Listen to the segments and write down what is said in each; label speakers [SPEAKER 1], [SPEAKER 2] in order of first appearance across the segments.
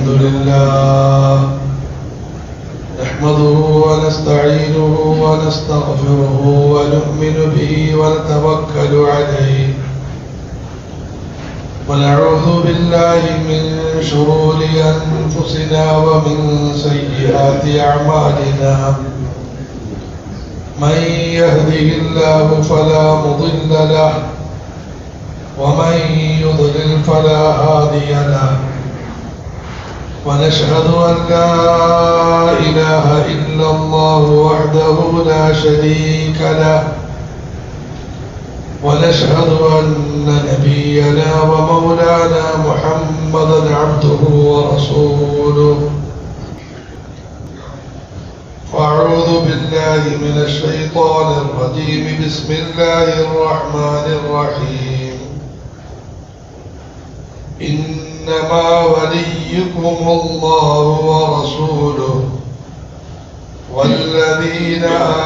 [SPEAKER 1] الحمد لله نحمده ونستعينه ونستغفره ونؤمن به ونتوكل عليه ونعوذ بالله من شرور أنفسنا ومن سيئات أعمالنا من يهده الله فلا مضل له ومن يضلل فلا هادي له ونشهد أن لا إله إلا الله وحده لا شريك له ونشهد أن نبينا ومولانا محمدا عبده ورسوله أعوذ بالله من الشيطان الرجيم بسم الله الرحمن الرحيم إنما وليكم الله ورسوله والذين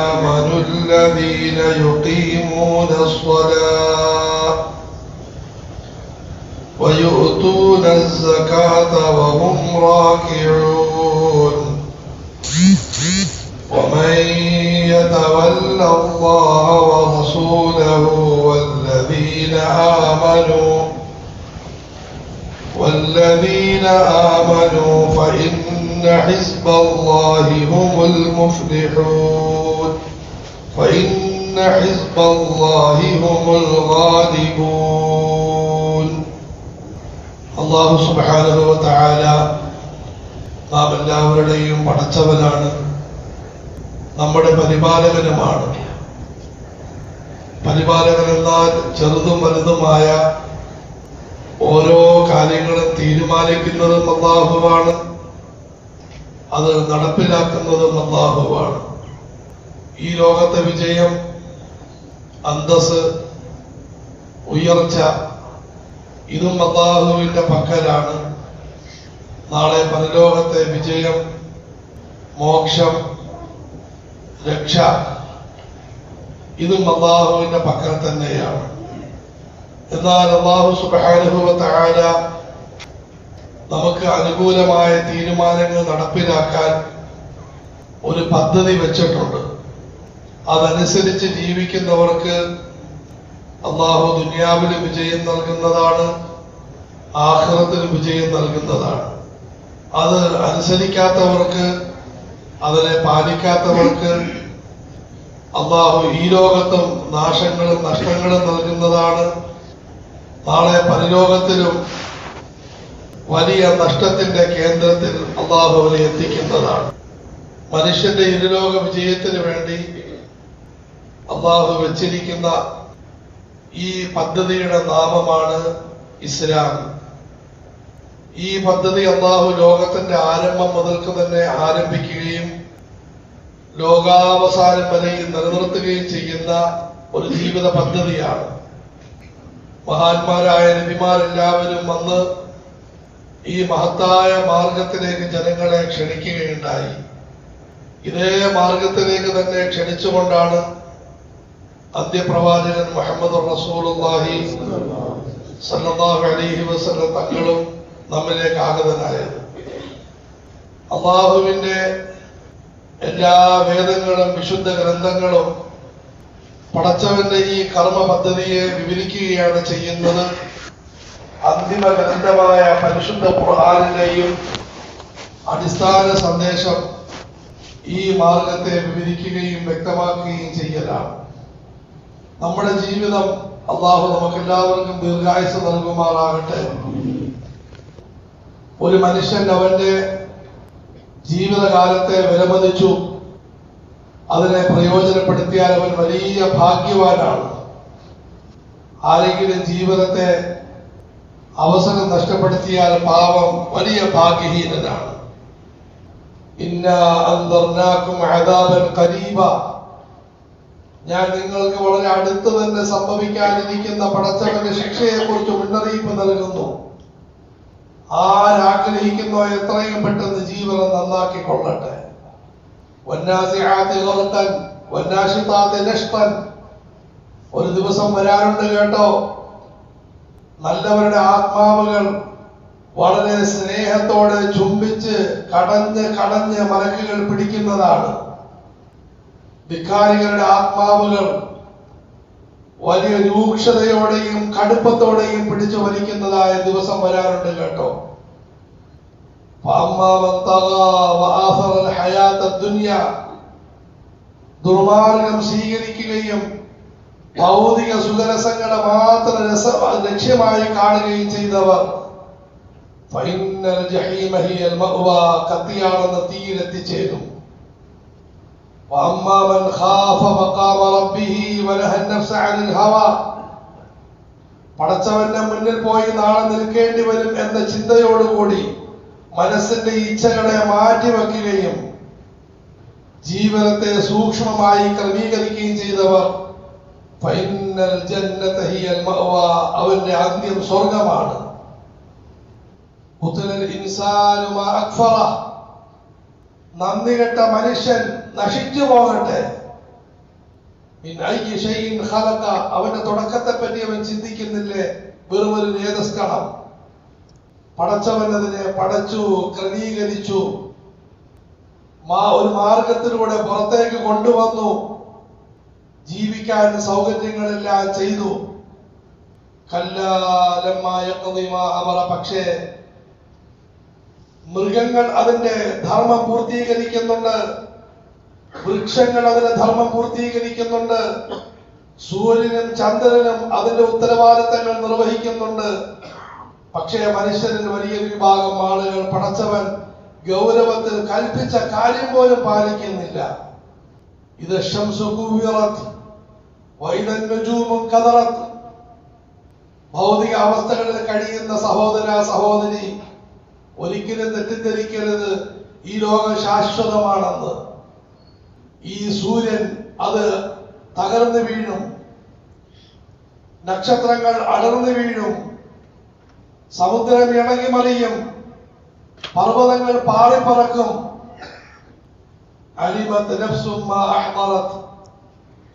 [SPEAKER 1] آمنوا الذين يقيمون الصلاة ويؤتون الزكاة وهم راكعون ومن يتول الله ورسوله والذين آمنوا فإن حزب الله هم المفلحون فإن حزب الله هم الغالبون. الله سبحانه وتعالى നാം എല്ലാവരുടെയും പടച്ചവനാണ്, നമ്മുടെ പരിപാലകനുമാണ്. പരിപാലകനെന്നാൽ ചെറുതും വലുതുമായ ഓരോ കാര്യങ്ങളും തീരുമാനിക്കുന്നതും അല്ലാഹുവാണ്, അത് നടപ്പിലാക്കുന്നതും അല്ലാഹുവാണ്. ഈ ലോകത്തെ വിജയം, അന്തസ്, ഉയർച്ച ഇതും അല്ലാഹുവിന്റെ പക്കലാണ്. നാളെ പരലോകത്തെ വിജയം, മോക്ഷം, രക്ഷ ഇതും അല്ലാഹുവിന്റെ പക്കൽ തന്നെയാണ്. എന്നാൽ അല്ലാഹു സുബ്ഹാനഹു വ തആല നമുക്ക് അനുകൂലമായ തീരുമാനങ്ങൾ നടപ്പിലാക്കാൻ ഒരു പദ്ധതി വെച്ചിട്ടുണ്ട്. അതനുസരിച്ച് ജീവിക്കുന്നവർക്ക് അല്ലാഹു ദുനിയാവിൽ വിജയം നൽകുന്നതാണ്, ആഖിറത്തിൽ വിജയം നൽകുന്നതാണ്. അത് അനുസരിക്കാത്തവർക്ക്, അതിനെ പാലിക്കാത്തവർക്ക് അല്ലാഹു ഈ ലോകത്തും നാശങ്ങളും നഷ്ടങ്ങളും നൽകുന്നതാണ്. നാളെ പരലോകത്തിലും വലിയ നഷ്ടത്തിന്റെ കേന്ദ്രത്തിൽ അല്ലാഹു അവനെ എത്തിക്കുന്നതാണ്. മനുഷ്യന്റെ ഇരുലോക വിജയത്തിന് വേണ്ടി അല്ലാഹു വെച്ചിരിക്കുന്ന ഈ പദ്ധതിയുടെ നാമമാണ് ഇസ്ലാം. ഈ പദ്ധതി അല്ലാഹു ലോകത്തിന്റെ ആരംഭം മുതൽക്ക് തന്നെ ആരംഭിക്കുകയും ലോകാവസാനം വരെയും നിലനിർത്തുകയും ചെയ്യുന്ന ഒരു ജീവിത പദ്ധതിയാണ്. മഹാന്മാരായ നബിമാരെല്ലാവരും വന്ന് ഈ മഹത്തായ മാർഗത്തിലേക്ക് ജനങ്ങളെ ക്ഷണിക്കുകയുണ്ടായി. ഇതേ മാർഗത്തിലേക്ക് തന്നെ ക്ഷണിച്ചുകൊണ്ടാണ് അന്ത്യപ്രവാചകൻ മുഹമ്മദ് റസൂലുള്ളാഹി സ്വല്ലല്ലാഹു അലൈഹി വസല്ലം തങ്ങളും നമ്മിലേക്ക് ആഗതനായത്. അല്ലാഹുവിന്റെ എല്ലാ വേദങ്ങളും വിശുദ്ധ ഗ്രന്ഥങ്ങളും പടച്ചവന്റെ ഈ കർമ്മ പദ്ധതിയെ വിവരിക്കുകയാണ് ചെയ്യുന്നത്. അന്തിമ ഗ്രന്ഥമായ പരിശുദ്ധ ഖുർആനിലെയും അടിസ്ഥാന സന്ദേശം ഈ മാർഗത്തെ വിവരിക്കുകയും വ്യക്തമാക്കുകയും ചെയ്യലാണ്. നമ്മുടെ ജീവിതം അല്ലാഹു നമുക്കെല്ലാവർക്കും ദീർഘായുസ്സ് നൽകുമാറാകട്ടെ. ഒരു മനുഷ്യൻ അവന്റെ ജീവിതകാലത്തെ വിലമതിച്ചു അതിനെ പ്രയോജനപ്പെടുത്തിയാൽ അവൻ വലിയ ഭാഗ്യവാനാണ്. ആരെങ്കിലും ജീവിതത്തെ അവസരം നഷ്ടപ്പെടുത്തിയാൽ പാവം വലിയ ഭാഗ്യഹീനനാണ്. ഇന്നാ അൻദർനാകും അദാബൻ ഖരീബ, ഞാൻ നിങ്ങൾക്ക് വളരെ അടുത്ത് തന്നെ സംഭവിക്കാനിരിക്കുന്ന പടച്ചവന്റെ ശിക്ഷയെ കുറിച്ച് മുന്നറിയിപ്പ് നൽകുന്നു. ആരാഗ്രഹിക്കുന്നോ എത്രയും പെട്ടെന്ന് ജീവിതം നന്നാക്കിക്കൊള്ളട്ടെ. ഒരു ദിവസം വരാനുണ്ട് കേട്ടോ, നല്ലവരുടെ ആത്മാവുകൾ വളരെ സ്നേഹത്തോടെ ചുംബിച്ച് കടഞ്ഞ് മലക്കുകൾ പിടിക്കുന്നതാണ്. ധിക്കാരികളുടെ ആത്മാവുകൾ വലിയ രൂക്ഷതയോടെയും കടുപ്പത്തോടെയും പിടിച്ചു വലിക്കുന്നതായ ദിവസം വരാറുണ്ട് കേട്ടോ. ദുർമാർഗം സ്വീകരിക്കുകയും ഭൗതിക സുഖരസങ്ങളെ മാത്രം ലക്ഷ്യമായി കാണുകയും ചെയ്തവർ കത്തിയാണെന്ന് തീയിലെത്തിച്ചേരും. പടച്ചവന്റെ മുന്നിൽ പോയി നാളെ നിൽക്കേണ്ടി വരും എന്ന ചിന്തയോടുകൂടി മനസ്സിന്റെ ഇച്ഛകളെ മാറ്റിവെക്കുകയും ജീവനത്തെ സൂക്ഷ്മമായി ക്രമീകരിക്കുകയും ചെയ്തവർ അവന്റെ അന്ത്യം സ്വർഗമാണ്. നന്ദികെട്ട മനുഷ്യൻ നശിച്ചു പോകട്ടെ. അവന്റെ തുടക്കത്തെ പറ്റി അവൻ ചിന്തിക്കുന്നില്ലേ? വെറുമൊരു രേതസ്കണം. പടച്ചവൻ അതിനെ പടച്ചു, ക്രമീകരിച്ചു, ഒരു മാർഗത്തിലൂടെ പുറത്തേക്ക് കൊണ്ടുവന്നു, ജീവിക്കാൻ സൗകര്യങ്ങളെല്ലാം ചെയ്തു. പക്ഷേ മൃഗങ്ങൾ അതിന്റെ ധർമ്മം പൂർത്തീകരിക്കുന്നുണ്ട്, വൃക്ഷങ്ങൾ അതിന്റെ ധർമ്മം പൂർത്തീകരിക്കുന്നുണ്ട്, സൂര്യനും ചന്ദ്രനും അതിന്റെ ഉത്തരവാദിത്തങ്ങൾ നിർവഹിക്കുന്നുണ്ട്. പക്ഷേ മനുഷ്യരിൽ വലിയൊരു വിഭാഗം ആളുകൾ പടച്ചവൻ ഗൗരവത്തിൽ കൽപ്പിച്ച കാര്യം പോലും പാലിക്കുന്നില്ല. ഇത് ഭൗതിക അവസ്ഥകളിൽ കഴിയുന്ന സഹോദര സഹോദരി, ഒരിക്കലും തെറ്റിദ്ധരിക്കരുത് ഈ ലോകം ശാശ്വതമാണെന്ന്. ഈ സൂര്യൻ അത് തകർന്നു വീഴും, നക്ഷത്രങ്ങൾ അടർന്നു വീഴും, സമുദ്രം ഇണങ്ങി മറിയും, പർവ്വതങ്ങൾ പാറിപ്പറക്കും.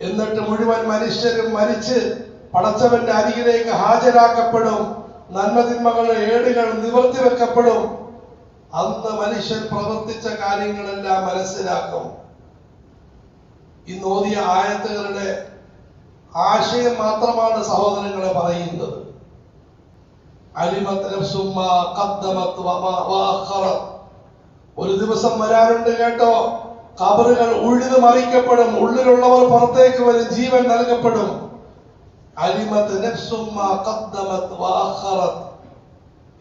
[SPEAKER 1] എന്നിട്ട് മുഴുവൻ മനുഷ്യരും മരിച്ച് പടച്ചവന്റെ അരികിലേക്ക് ഹാജരാക്കപ്പെടും. നന്മതിന്മകളുടെ ഏടുകൾ നിവർത്തി വെക്കപ്പെടും. അന്ന് മനുഷ്യൻ പ്രവർത്തിച്ച കാര്യങ്ങളെല്ലാം മനസ്സിലാക്കും. ഇന്ന് ഓതിയ ആയത്തുകളുടെ ആശയം മാത്രമാണ് സഹോദരങ്ങളെ പറയുന്നത്. ഒരു ദിവസം വരാറുണ്ട് കേട്ടോ, ഖബറുകൾ ഉഴുതു മറിക്കപ്പെടും, ഉള്ളിലുള്ളവർ പുറത്തേക്ക് വരും, ജീവൻ നൽകപ്പെടും.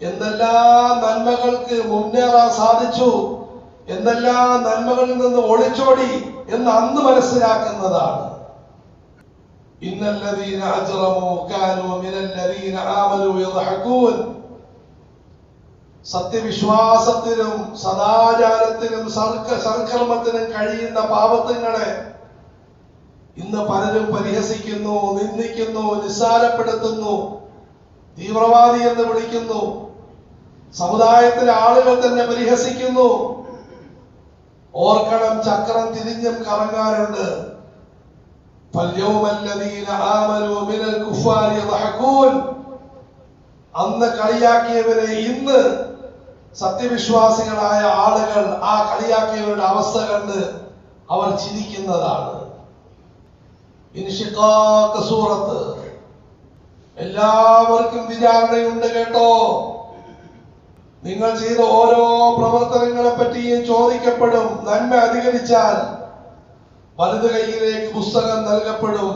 [SPEAKER 1] എന്തെല്ലാം നന്മകൾക്ക് മുന്നേറാൻ സാധിച്ചു, എന്തെല്ലാം നന്മകളിൽ നിന്ന് ഒളിച്ചോടി എന്ന് അന്ന് മനസ്സിലാക്കുന്നതാണ്. ഇന്നല്ലദീന അജ്റമൂ കാനൂ മിനല്ലദീന ആമനൂ യദ്ഹഖൂൻ. സത്യവിശ്വാസത്തിനും സദാചാരത്തിനും സൽക്കർമ്മത്തിനും കഴിയുന്ന പാപങ്ങളെ ഇന്ന് പലരും പരിഹസിക്കുന്നു, നിന്ദിക്കുന്നു, നിസ്സാരപ്പെടുത്തുന്നു, തീവ്രവാദി എന്ന് വിളിക്കുന്നു. സമുദായത്തിലെ ആളുകൾ തന്നെ പരിഹസിക്കുന്നു. ഓർക്കണം, ചക്രം തിരിഞ്ഞും കറങ്ങാറുണ്ട്. അന്ന് കളിയാക്കിയവരെ ഇന്ന് സത്യവിശ്വാസികളായ ആളുകൾ ആ കളിയാക്കിയവരുടെ അവസ്ഥ കണ്ട് അവർ ചിരിക്കുന്നതാണ്. സൂറത്ത് എല്ലാവർക്കും വിചാരണയുണ്ട് കേട്ടോ. നിങ്ങൾ ചെയ്ത ഓരോ പ്രവർത്തനങ്ങളെ പറ്റിയും ചോദിക്കപ്പെടും. നന്മ അധികരിച്ചാൽ വലത് കൈയിലേക്ക് പുസ്തകം നൽകപ്പെടും.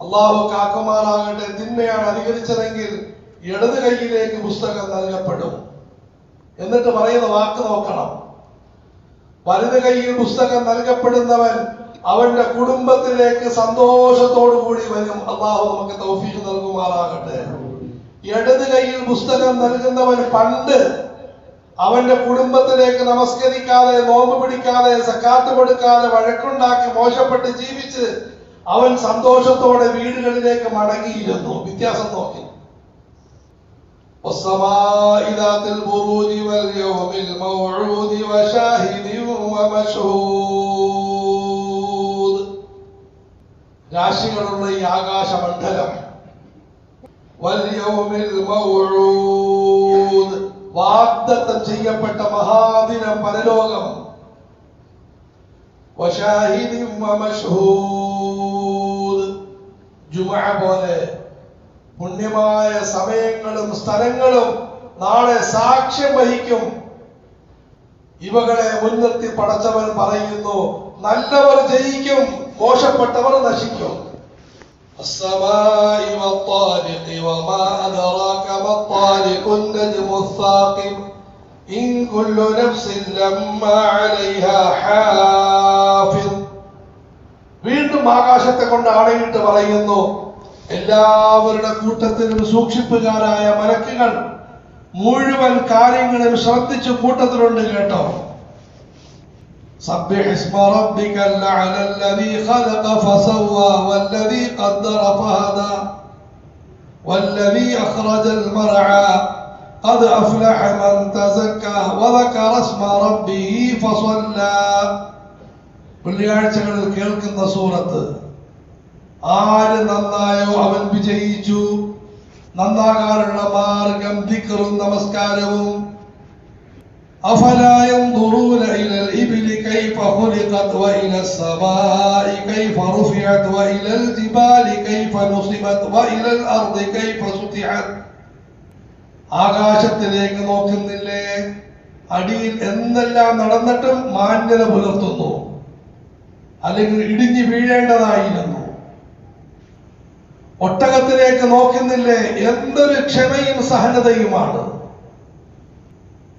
[SPEAKER 1] അള്ളാഹു കാക്കുമാറാകട്ടെ. തിന്മയാണ് അധികരിച്ചതെങ്കിൽ ഇടത് കൈയിലേക്ക് പുസ്തകം നൽകപ്പെടും. എന്നിട്ട് പറയുന്ന വാക്ക് നോക്കണം. വലത് കൈയിൽ പുസ്തകം നൽകപ്പെടുന്നവൻ അവന്റെ കുടുംബത്തിലേക്ക് സന്തോഷത്തോടു കൂടി വരും. അള്ളാഹു നമുക്ക് തൗഫീഖ് നൽകുമാറാകട്ടെ. ഇടത് കൈയിൽ പുസ്തകം നൽകുന്നവൻ പണ്ട് അവന്റെ കുടുംബത്തിലേക്ക് നമസ്കരിക്കാതെ, നോമ്പ് പിടിക്കാതെ, സക്കാത്ത് കൊടുക്കാതെ, വഴക്കുണ്ടാക്കി, മോശപ്പെട്ട് ജീവിച്ച് അവൻ സന്തോഷത്തോടെ വീടുകളിലേക്ക് മടങ്ങിയിരുന്നു. വ്യത്യാസം നോക്കി. രാശികളുള്ള ഈ ആകാശമണ്ഡലം, വൽയൗമിൽ മൗഊദ്, വാഗ്ദത്തം ചെയ്യപ്പെട്ട മഹാദിനം പരലോകം. വശാഹിദിൻ വമശ്ഹൂദ്. ജുമുഅ പോലെ പുണ്യമായ സമയങ്ങളും സ്ഥലങ്ങളും നാളെ സാക്ഷ്യം വഹിക്കും. ഇവകളെ മുൻനിർത്തി പടച്ചവൻ പറയുന്നു, നല്ലവർ ജയിക്കും, മോശപ്പെട്ടവർ നശിക്കും. السماء والطارق وما أدراك ما الطارق النجم الثاقب إن كل نفس لما عليها حافظ. വീണ്ടും ആകാശത്തെ കൊണ്ട് ആണയിട്ട് പറയുന്നു, എല്ലാവരുടെ കൂട്ടത്തിലും സൂക്ഷിപ്പുകാരായ മലക്കുകൾ മുഴുവൻ കാര്യങ്ങളും ശ്രദ്ധിച്ചു കൂട്ടത്തിലുണ്ട് കേട്ടോ. سبح اسم ربك الأعلى الذي خلق فسوى والذي قدر فهدى والذي أخرج المرعى قد أفلح من تزكى وذكر اسم ربه فصلى. വെള്ളിയാഴ്ചകളിൽ കേൾക്കുന്ന സൂറത്ത്. ആര് നന്നായോ അവൻ വിജയിച്ചു. നന്നാകാനുള്ള മാർഗം ദിക്റും നമസ്കാരവും. أفلا ينظرون إلى الإبل كيف خلقت وإلى السماء كيف رفعت وإلى الجبال كيف نصبت وإلى الأرض كيف سطحت. ആകാശത്തിലേക്ക് നോക്കുന്നില്ലേ? അടിയിൽ എന്തെല്ലാം നടന്നിട്ടും മാന്യത പുലർത്തുന്നു, അല്ലെങ്കിൽ ഇടിഞ്ഞു വീഴേണ്ടതായിരുന്നു. ഒട്ടകത്തിലേക്ക് നോക്കുന്നില്ലേ? എന്തൊരു ക്ഷമയും സഹനതയുമാണ്.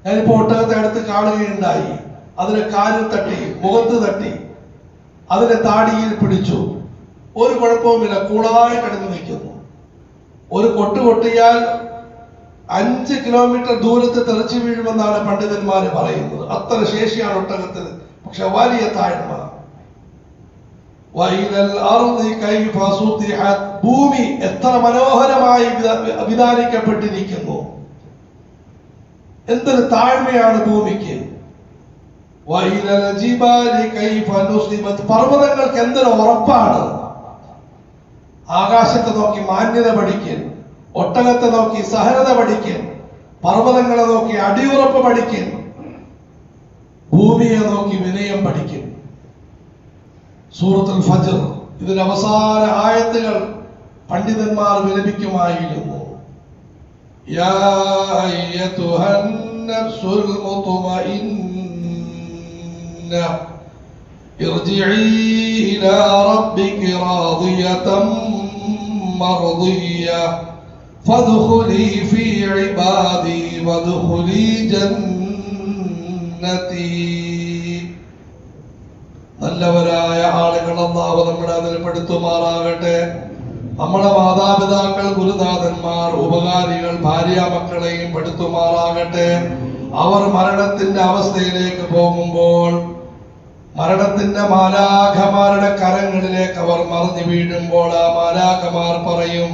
[SPEAKER 1] ഞാനിപ്പോ ഒട്ടകത്തെ അടുത്ത് കാണുകയുണ്ടായി. അതിന് കാലിൽ തട്ടി, മുഖത്ത് തട്ടി, അതിനെ താടിയിൽ പിടിച്ചു. ഒരു കുഴപ്പവുമില്ല, കൂളായി കിടന്നു നിൽക്കുന്നു. ഒരു കൊട്ട് കൊട്ടിയാൽ 5 കിലോമീറ്റർ ദൂരത്ത് തെറിച്ചു വീഴുമെന്നാണ് പണ്ഡിതന്മാര് പറയുന്നത്. അത്ര ശേഷിയാണ് ഒട്ടകത്തിന്. പക്ഷെ വലിയ താഴ്മ. ഭൂമി എത്ര മനോഹരമായി വിധാനിക്കപ്പെട്ടിരിക്കുന്നു. എന്തൊരു താഴ്മയാണ് ഭൂമിക്ക്. പർവ്വതങ്ങൾക്ക് എന്തൊരു ഉറപ്പാണ്. ആകാശത്തെ നോക്കി മാന്യത പഠിക്കൻ, ഒട്ടകത്തെ നോക്കി സഹനത പഠിക്കൻ, പർവ്വതങ്ങളെ നോക്കി അടിയുറപ്പ് പഠിക്കൻ, ഭൂമിയെ നോക്കി വിനയം പഠിക്കൻ. സൂറത്തുൽ ഫജ്ർ, ഇതിന്റെ അവസാന ആയത്തുകൾ പണ്ഡിതന്മാർ വിലപിക്കുമായിരുന്നു. يا أيتها النفس المطمئنة ارجعي إلى ربك راضية مرضية فادخلي في عبادي وادخلي جنتي. നല്ലവരായ ആളുകൾ അല്ലാഹു നമ്മളെ അതിൽ പെടുത്തുമാറാകട്ടെ. നമ്മുടെ മാതാപിതാക്കൾ, ഗുരുനാഥന്മാർ, ഉപകാരികൾ, ഭാര്യ മക്കളെയും പെടുത്തുമാറാകട്ടെ. അവർ മരണത്തിന്റെ അവസ്ഥയിലേക്ക് പോകുമ്പോൾ മരണത്തിന്റെ മാലാഖമാരുടെ കരങ്ങളിലേക്ക് അവർ മറിഞ്ഞു വീഴുമ്പോൾ ആ മാലാഖമാർ പറയും,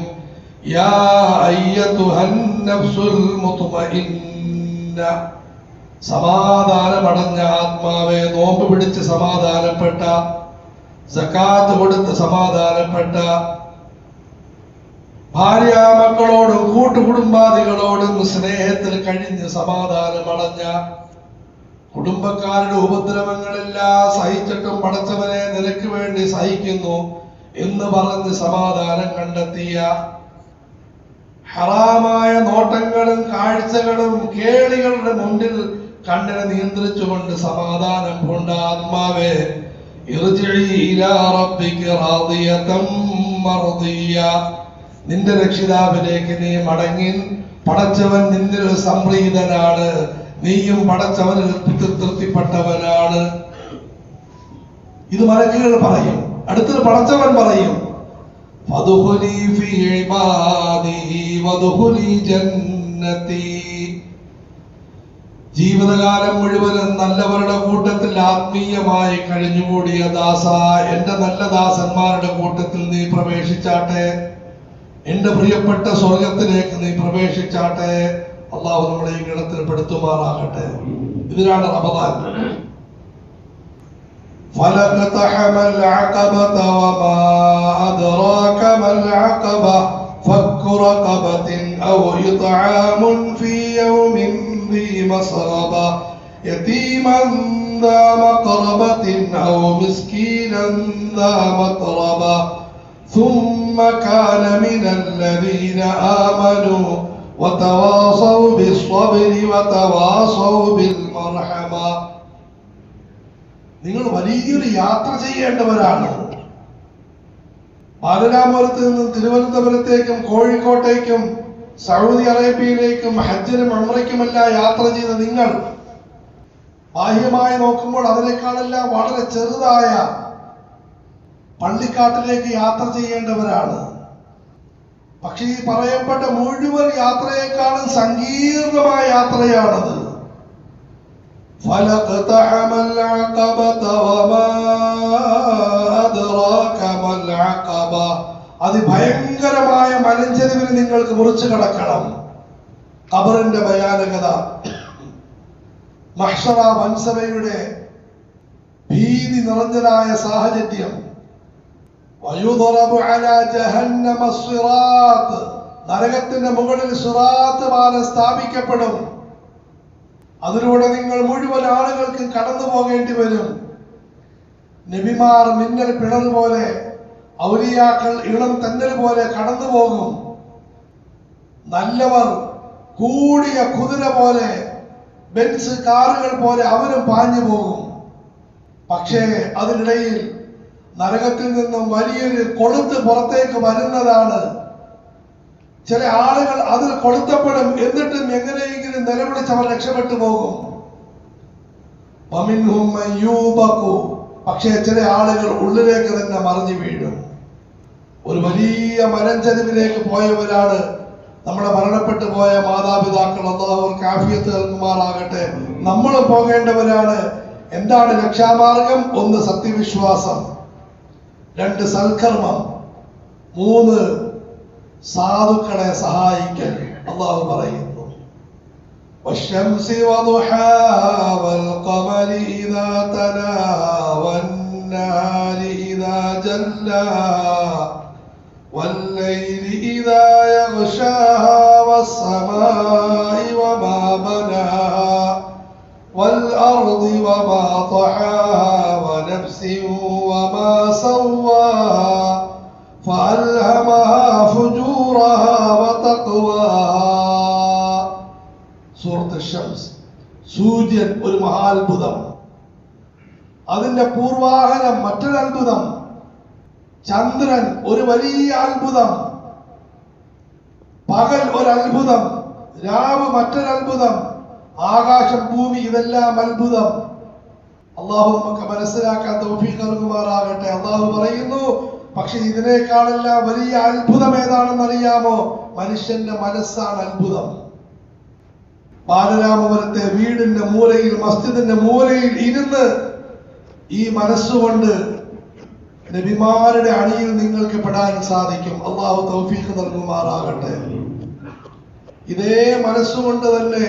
[SPEAKER 1] യാ അയ്യതുഹൻ നഫ്സുൽ മുത്മഇന്ന, സമാധാനമടഞ്ഞ ആത്മാവേ, നോമ്പ് പിടിച്ച് സമാധാനപ്പെട്ട, സകാത്ത് കൊടുത്ത് സമാധാനപ്പെട്ട, ഭാര്യ മക്കളോടും കൂട്ടുകുടുംബാദികളോടും സ്നേഹത്തിൽ കഴിഞ്ഞ് സമാധാനമടഞ്ഞ, കുടുംബക്കാരുടെ ഉപദ്രവങ്ങളെല്ലാം സഹിച്ചിട്ടും പടച്ചവനെ നിനക്ക് വേണ്ടി സഹിക്കുന്നു എന്ന് പറഞ്ഞ് സമാധാനം കണ്ടെത്തിയ, ഹറാമായ നോട്ടങ്ങളും കാഴ്ചകളും കേളികളുടെ മുന്നിൽ കണ്ണിനെ നിയന്ത്രിച്ചുകൊണ്ട് സമാധാനം കൊണ്ട ആത്മാവേ, ഇർജിഇ ഇലാ റബ്ബിക റാദിയതൻ മർദിയ, നിന്റെ രക്ഷിതാവിലേക്ക് നീ മടങ്ങി. പടച്ചവൻ നിന്നിൽ സംപ്രീതനാണ്, നീയും പടച്ചവനിൽ തൃപ്തിപ്പെട്ടവനാണ്. ഇത് മലക്കുകൾ പറയും. അടുത്തത് പടച്ചവൻ പറയും, ഫദ്ഖുലി ഫീ ഇബാദി വദ്ഖുലി ജന്നതി. ജീവിതകാലം മുഴുവനും നല്ലവരുടെ കൂട്ടത്തിൽ ആത്മീയമായി കഴിഞ്ഞുകൂടിയ ദാസ, എന്റെ നല്ല ദാസന്മാരുടെ കൂട്ടത്തിൽ നീ പ്രവേശിച്ചാട്ടെ, എന്റെ പ്രിയപ്പെട്ട സ്വർഗത്തിലേക്ക് നീ പ്രവേശിച്ചാട്ടെ. അള്ളാഹു നമ്മളെ ഈ ഗണത്തിൽ പെടുത്തുമാറാകട്ടെ. ഇതിനാണ് റമദാൻ. فلقتحم العقبة وما أدراك ما العقبة فك رقبة أو إطعام في يوم ذي مسغبة يتيما ذا مقربة أو مسكينا ذا متربة ثم كان من الذين آمنوا وتواصوا بالصبر وتواصوا بالمرحمة. നിങ്ങൾ വലിയൊരു യാത്ര ചെയ്യേണ്ടവരാണ്. ബാലരാമപുരത്ത് നിന്നും തിരുവനന്തപുരത്തേക്കും കോഴിക്കോട്ടേക്കും സൗദി അറേബ്യയിലേക്കും ഹജ്ജിനും ഉംറയ്ക്കുമെല്ലാം യാത്ര ചെയ്ത നിങ്ങൾ ബാഹ്യമായി നോക്കുമ്പോൾ അതിനേക്കാളെല്ലാം വളരെ ചെറുതായ പള്ളിക്കാട്ടിലേക്ക് യാത്ര ചെയ്യേണ്ടവരാണ്. പക്ഷേ ഈ പറയപ്പെട്ട മുഴുവൻ യാത്രയെക്കാളും സങ്കീർണമായ യാത്രയാണത്. فلقتحم العقبة وما أدراك ما العقبة. അതിഭയങ്കരമായ മലഞ്ചെരിവിന് നിങ്ങൾക്ക് മുറിച്ചു കടക്കണം. ഖബറിന്റെ ഭയാനകത, മഹ്ശറ വൻസഭയുടെ ഭീതി നിറഞ്ഞതായ സാഹചര്യം. വയുദറബു അലാ ജഹന്നമ സിറാത്ത്. നരകത്തിന്റെ മുകളിൽ സിറാത്ത് പാലം സ്ഥാപിക്കപ്പെടും. അതിലൂടെ നിങ്ങൾ മുഴുവൻ ആളുകൾക്കും കടന്നു പോകേണ്ടി വരും. നബിമാർ മിന്നൽ പിണർ പോലെ, ഔലിയാക്കൾ ഇളം തെന്നൽ പോലെ കടന്നു പോകും. നല്ലവർ കൂടിയ കുതിര പോലെ, ബെൻസ് കാറുകൾ പോലെ അവരും പാഞ്ഞു പോകും. പക്ഷേ അതിനിടയിൽ നരകത്തിൽ നിന്നും വലിയൊരു കൊളുത്ത് പുറത്തേക്ക് വരുന്നതാണ്. ചില ആളുകൾ അതിൽ കൊളുത്തപ്പെടും. എന്നിട്ടും എങ്ങനെയെങ്കിലും നിലവിളിച്ച് അവർ രക്ഷപ്പെട്ടു പോകും. പക്ഷേ ചില ആളുകൾ ഉള്ളിലേക്ക് തന്നെ മറിഞ്ഞു വീഴും. ഒരു വലിയ മലഞ്ചരിവിലേക്ക് പോയവരാണ് നമ്മുടെ മരണപ്പെട്ടു പോയ മാതാപിതാക്കൾ. അല്ലാഹു അവർക്ക് ആഫിയത്ത് നൽകുമാറാകട്ടെ. നമ്മൾ പോകേണ്ടവരാണ്. എന്താണ് രക്ഷാമാർഗം? 1 സത്യവിശ്വാസം, 2 സൽക്കർമ്മം, 3 സാധുക്കളെ സഹായിക്കൽ. അല്ലാഹു പറയുന്നു, വശംസി വദുഹാ വൽഖമരി ഇദാ തലാ വന്നഹാരി ഇദാ ജല്ലാ വല്ലൈലി ഇദാ യഗ്ശാഹാ വസ്സമാഇ വമാ ബനാഹാ വൽഅർളി വമാ തഹാഹാ വനഫ്സി വമാ സവ്വാഹാ فألهمها فجورها وتقواها. സൂറത്ത് ശംസ്. സൂര്യൻ ഒരു മഹാത്ഭുതം, അതിന്റെ പൂർവാഹനം മറ്റൊരു അത്ഭുതം. ചന്ദ്രൻ ഒരു വലിയ അത്ഭുതം, പകൽ ഒരു അത്ഭുതം, രാവ് മറ്റൊരു അത്ഭുതം, ആകാശം ഭൂമി ഇതെല്ലാം അത്ഭുതം. അള്ളാഹു നമുക്ക് മനസ്സിലാക്കാൻ തൗഫീഖ് നൽകുമാറാകട്ടെ. അള്ളാഹു പറയുന്നു, പക്ഷെ ഇതിനേക്കാളെല്ലാം വലിയ അത്ഭുതം ഏതാണെന്ന് അറിയാമോ? മനുഷ്യന്റെ മനസ്സാണ് അത്ഭുതം. ബാലരാമപുരത്തെ വീടിന്റെ മൂലയിൽ, മസ്ജിദിന്റെ മൂലയിൽ ഇരുന്ന് ഈ മനസ്സുകൊണ്ട് നബിമാരുടെ അണിയിൽ നിങ്ങൾക്ക് പെടാൻ സാധിക്കും. അള്ളാഹു തൗഫീഖ് നൽകുമാറാകട്ടെ. ഇതേ മനസ്സുകൊണ്ട് തന്നെ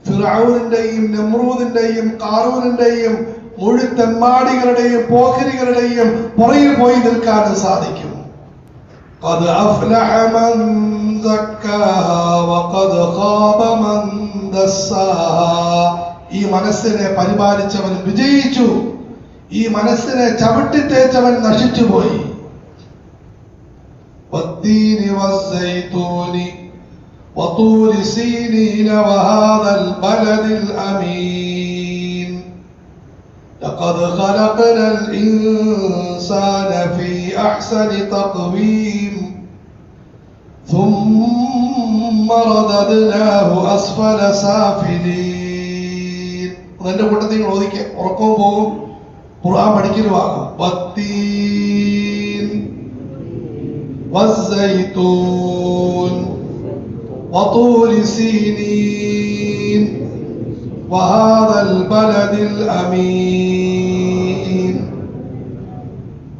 [SPEAKER 1] ഫിർഔനിന്റെയും നമ്രൂദിന്റെയും ഖാറൂനിന്റെയും മുഴുത്തെമ്മാടികളുടെയും പോഖരികളുടെയും പുറകിൽ പോയി നിൽക്കാനും സാധിക്കും. ഖദ് അഫ്ലഹ മൻ സക്കാഹാ വഖദ് ഖാബ മൻ ദസ്സാഹാ. ഈ മനസ്സിനെ പരിപാലിച്ചവൻ വിജയിച്ചു, ഈ മനസ്സിനെ ചവിട്ടിത്തേച്ചവൻ നശിച്ചുപോയി. വത്തീനി വസ്സൈതൂനി വതൂരി സീനീന വഹാദൽ ബലദിൽ അമീൻ. لقد خلقنا الإنسان في أحسن تقويم ثم رددناه أسفل سافلين. അതിന്റെ കൂട്ടത്തിൽ ഓതിക്ക ഉറക്കവും പോകും, ഖുർആൻ പഠിക്കലുമാകും. വത്തീൻ വസ്സൈതൂൻ വതൂരി സീനീൻ വഹാദൽ ബലദിൽ അമീൻ.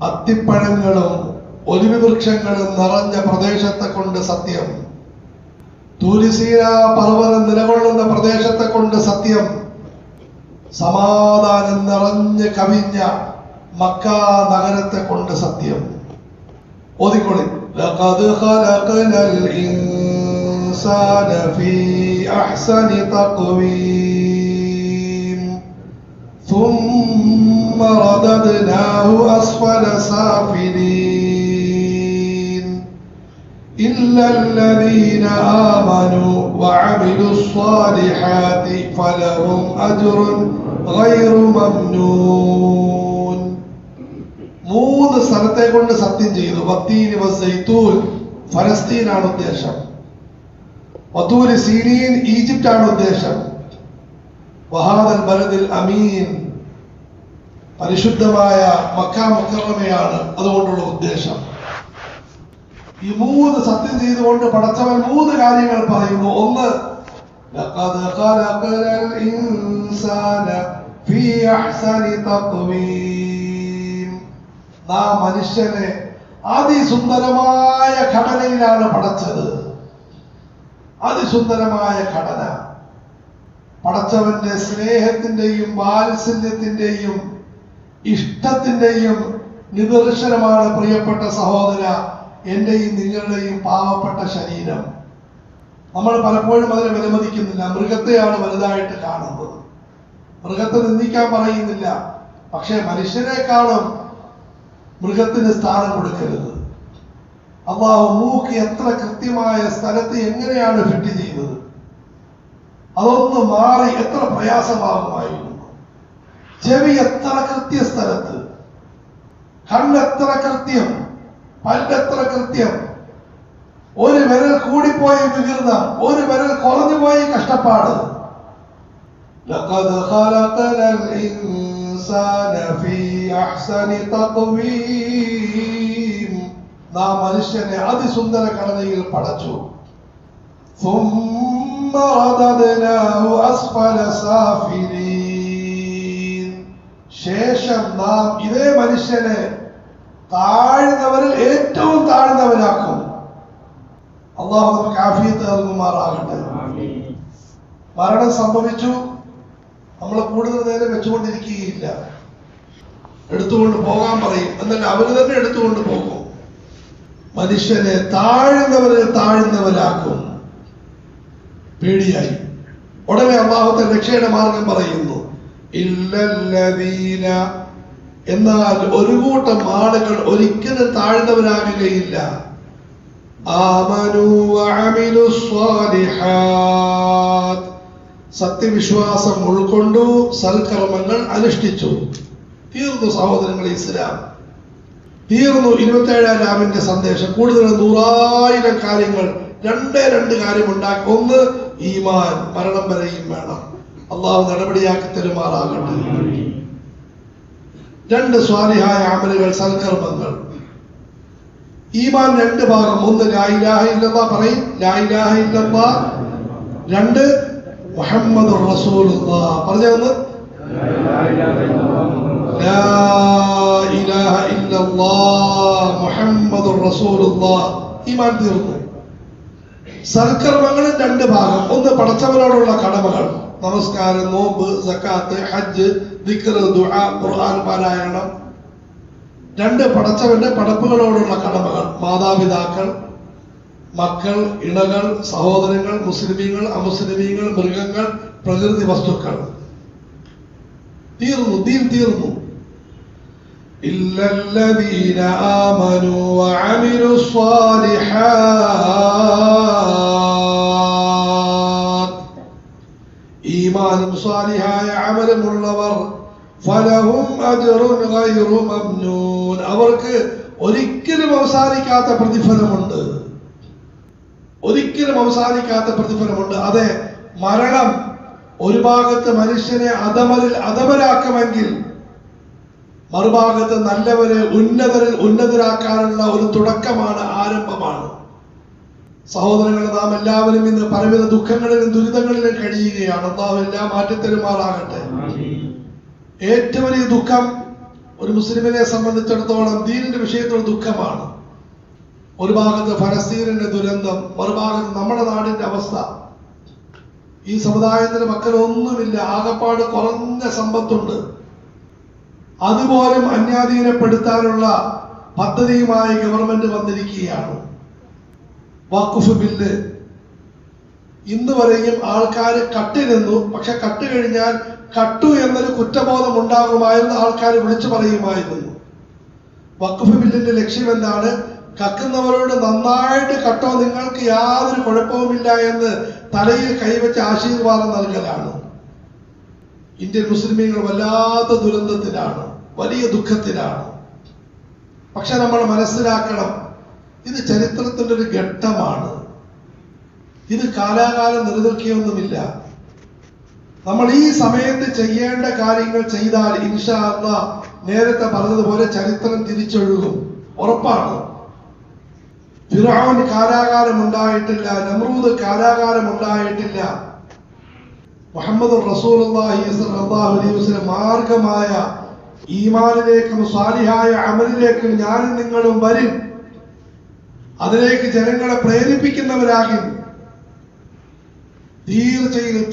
[SPEAKER 1] അത്തിപ്പഴങ്ങളും ഒലിവ് വൃക്ഷങ്ങളും നിറഞ്ഞ പ്രദേശത്തെ കൊണ്ട് സത്യം. തൂരിസീന പർവ്വതം നിലകൊള്ളുന്ന പ്രദേശത്തെ കൊണ്ട് സത്യം. സമാധാനം നിറഞ്ഞ് കവിഞ്ഞ മക്ക നഗരത്തെ കൊണ്ട് സത്യം. ഓതിക്കൊള്ളി. ലഖദ് ഖലഖനൽ ഇൻസാന ഫീ أحسن تقويم ثم رددناه أسفل سافلين إلا الذين آمنوا وعملوا الصالحات فلهم أجر غير ممنون. മൂന്ന് സ്ഥലത്തെ കൊണ്ട് സത്യം ചെയ്തു. വത്തീനി വസ്സൈത്തൂൻ ഫലസ്തീനാണ് ഉദ്ദേശം. വത്തൂരി സീനീൻ ഈജിപ്റ്റ് ആണ് ഉദ്ദേശം. വഹാദൽ ബലദിൽ അമീൻ പരിശുദ്ധമായ മക്ക മുക്കറമയാണ് അതുകൊണ്ടുള്ള ഉദ്ദേശം. ഈ മൂന്ന് സത്യം ചെയ്തുകൊണ്ട് പടച്ചവൻ മൂന്ന് കാര്യങ്ങൾ പറയുന്നു. ഒന്ന്, ലഖദ് ഖലഖൽ ഇൻസാന ഫീ അഹ്സനി തഖ്വീം, നാം മനുഷ്യനെ അതിസുന്ദരമായ ഘടനയിലാണ് പടച്ചത്. അതിസുന്ദരമായ ഘടന പടച്ചവന്റെ സ്നേഹത്തിന്റെയും വാത്സല്യത്തിന്റെയും ഇഷ്ടത്തിന്റെയും നിദർശനമാണ് പ്രിയപ്പെട്ട സഹോദര എന്റെയും നിങ്ങളുടെയും പാവപ്പെട്ട ശരീരം. നമ്മൾ പലപ്പോഴും അതിനെ വിലമതിക്കുന്നില്ല. മൃഗത്തെയാണ് വലുതായിട്ട് കാണുന്നത്. മൃഗത്തെ നിന്ദിക്കാൻ പറയുന്നില്ല, പക്ഷെ മനുഷ്യരെക്കാളും മൃഗത്തിന് സ്ഥാനം കൊടുക്കരുത്. അല്ലാഹു മൂക്ക് എത്ര കൃത്യമായ സ്ഥലത്ത് എങ്ങനെയാണ് ഫിറ്റ് ചെയ്തത്, അതൊന്ന് മാറി എത്ര പ്രയാസമാകുമായിരുന്നു. ചെവി എത്ര കൃത്യ സ്ഥലത്ത്, കണ്ണെത്ര കൃത്യം, പല്ലെത്ര കൃത്യം. ഒരു വിരൽ കൂടിപ്പോയി വികൃതം, ഒരു വിരൽ കുറഞ്ഞുപോയി കഷ്ടപ്പാട്. ലഖദ് ഖലഖനൽ ഇൻസാന ഫീ അഹ്സനി തഖ്വീം, നാം മനുഷ്യനെ അതിസുന്ദര ഘടനയിൽ പടച്ചു. ثم رددناه أسفل سافلين, ശേഷം നാം ഇതേ മനുഷ്യനെ താഴ്ന്നവരിൽ ഏറ്റവും താഴ്ന്നവനാക്കും. അല്ലാഹു നമുക്ക് ആഫിയത്ത് നൽകുമാറാകട്ടെ. മരണം സംഭവിച്ചു, നമ്മൾ കൂടുതൽ നേരം വെച്ചുകൊണ്ടിരിക്കുകയില്ല, എടുത്തുകൊണ്ട് പോകാൻ പറയും. എന്നാൽ അവര് തന്നെ എടുത്തുകൊണ്ട് പോകും. മനുഷ്യനെ താഴ്ന്നവരിൽ താഴ്ന്നവരാക്കും. പേടിയായി. ഉടനെ അല്ലാഹുവിന്റെ രക്ഷയുടെ മാർഗം പറയുന്നു. ഇല്ലല്ലദീന, എന്നാൽ ഒരു കൂട്ടം ആളുകൾ ഒരിക്കലും താഴ്ന്നവരാകുകയില്ല. ആമനു വഅമിലു സ്വാലിഹാത്ത്, സത്യവിശ്വാസം ഉൾക്കൊണ്ടു സൽക്കർമ്മങ്ങൾ അനുഷ്ഠിച്ചു. തീർന്നു സഹോദരങ്ങളെ, ഇസ്ലാം തീർന്നു. 27-ാം രാവിന്റെ സന്ദേശം. കൂടുതൽ 100,000 കാര്യങ്ങൾ, രണ്ട് കാര്യം ഉണ്ടാക്കി. ഒന്ന്, ഈമാൻ, മരണം വരെയും വേണം. അള്ളാഹു നടപടിയാക്കി തരുമാറാകട്ടെ. 2, സ്വാലിഹായ അമലുകൾ, സൽക്കർമ്മങ്ങൾ. ഈമാൻ 2 ഭാഗം. 1, ലാ ഇലാഹ ഇല്ലല്ലാഹ് പറയും, ലാ ഇലാഹ ഇല്ലല്ലാഹ്. 2, മുഹമ്മദുർ റസൂലുള്ളാഹ്. പറഞ്ഞൊന്ന്, ലാ ഇലാഹ ഇല്ലല്ലാഹ് മുഹമ്മദുർ റസൂലുള്ളാഹ്. ഈമാൻ തീർന്നു. സൽക്കർമ്മങ്ങളിൽ 2 ഭാഗം. 1, പടച്ചവനോടുള്ള കടമകൾ, നമസ്കാരം, നോമ്പ്, സക്കാത്ത്, ഹജ്ജ്, ദിക്ർ, ദുആ, ഖുർആൻ പാരായണം. 2, പടച്ചവന്റെ പടപ്പുകളോടുള്ള കടമകൾ, മാതാപിതാക്കൾ, മക്കൾ, ഇണകൾ, സഹോദരങ്ങൾ, മുസ്ലിമീങ്ങൾ, അമുസ്ലിമീങ്ങൾ, മൃഗങ്ങൾ, പ്രകൃതി വസ്തുക്കൾ. തീർന്നു, ദീൻ തീർന്നു. ഇല്ലല്ലദീന ആമനു വഅമിലു സ്വാലിഹാത്ത്, ഈമാനും സ്വാലിഹായ അമലുമുള്ളവർ, ഫലഹും അജ്റുൻ ഗൈറു മംനൂൻ, അവർക്ക് ഒരിക്കലും അവസാനിക്കാത്ത പ്രതിഫലമുണ്ട്. ഒരിക്കലും അവസാനിക്കാത്ത പ്രതിഫലമുണ്ട്. അതെ, മരണം ഒരു ഭാഗത്ത് മനുഷ്യനെ അധമരാക്കുമെങ്കിൽ മറുഭാഗത്ത് നല്ലവരെ ഉന്നതരാക്കാനുള്ള ഒരു തുടക്കമാണ്, ആരംഭമാണ്. സഹോദരങ്ങളെ, നാം എല്ലാവരും ഇന്ന് പലവിധ ദുഃഖങ്ങളിലും ദുരിതങ്ങളിലും കഴിയുകയാണ്. അല്ലാഹു എല്ലാം മാറ്റിത്തരുമാറാകട്ടെ. ഏറ്റവും വലിയ ദുഃഖം ഒരു മുസ്ലിമിനെ സംബന്ധിച്ചിടത്തോളം ദീനിന്റെ വിഷയത്തിൽ ദുഃഖമാണ്. ഒരു ഭാഗത്ത് ഫലസ്തീനിന്റെ ദുരന്തം, മറുഭാഗത്ത് നമ്മുടെ നാടിന്റെ അവസ്ഥ. ഈ സമുദായത്തിന് മക്കളൊന്നുമില്ല, ആകപ്പാട് കുറഞ്ഞ സമ്പത്തുണ്ട്. അതുപോലും അന്യാധീനപ്പെടുത്താനുള്ള പദ്ധതിയുമായി ഗവൺമെന്റ് വന്നിരിക്കുകയാണ്. വഖഫ് ബില്ല് ഇന്ന് വരെയും ആൾക്കാർ കട്ടിരുന്നു. പക്ഷെ കട്ട് കഴിഞ്ഞാൽ കട്ടു എന്നൊരു കുറ്റബോധം ഉണ്ടാകുമായിരുന്നു, ആൾക്കാർ വിളിച്ചു പറയുമായിരുന്നു. വഖഫ് ബില്ലിന്റെ ലക്ഷ്യം എന്താണ്? കക്കുന്നവരോട് നന്നായിട്ട് കട്ടോ, നിങ്ങൾക്ക് യാതൊരു കുഴപ്പവുമില്ല എന്ന് തലയിൽ കൈവച്ച് ആശീർവാദം നൽകലാണ്. ഇന്ത്യൻ മുസ്ലിമീങ്ങൾ വല്ലാത്ത ദുരന്തത്തിലാണ്, വലിയ ദുഃഖത്തിലാണ്. പക്ഷെ നമ്മൾ മനസ്സിലാക്കണം, ഇത് ചരിത്രത്തിന്റെ ഒരു ഘട്ടമാണ്. ഇത് കാലാകാലം നിലനിൽക്കുകയൊന്നുമില്ല. നമ്മൾ ഈ സമയത്ത് ചെയ്യേണ്ട കാര്യങ്ങൾ ചെയ്താൽ ഇൻഷാ അല്ലാഹ് നേരത്തെ പറഞ്ഞതുപോലെ ചരിത്രം തിരിച്ചൊഴുകും, ഉറപ്പാണ്. ഫിർഔൻ കാലാകാലം ഉണ്ടായിട്ടില്ല, നമ്രൂദ് കാലാകാലം ഉണ്ടായിട്ടില്ല. മുഹമ്മദ് റസൂലുള്ളാഹി സ്വല്ലല്ലാഹു അലൈഹി വസല്ലം മാർഗമായ ഈമാനിലേക്കും സാലിഹായ അമലിലേക്കും ഞാനും നിങ്ങളും വരും. അതിലേക്ക് ജനങ്ങളെ പ്രേരിപ്പിക്കുന്നവരാകും.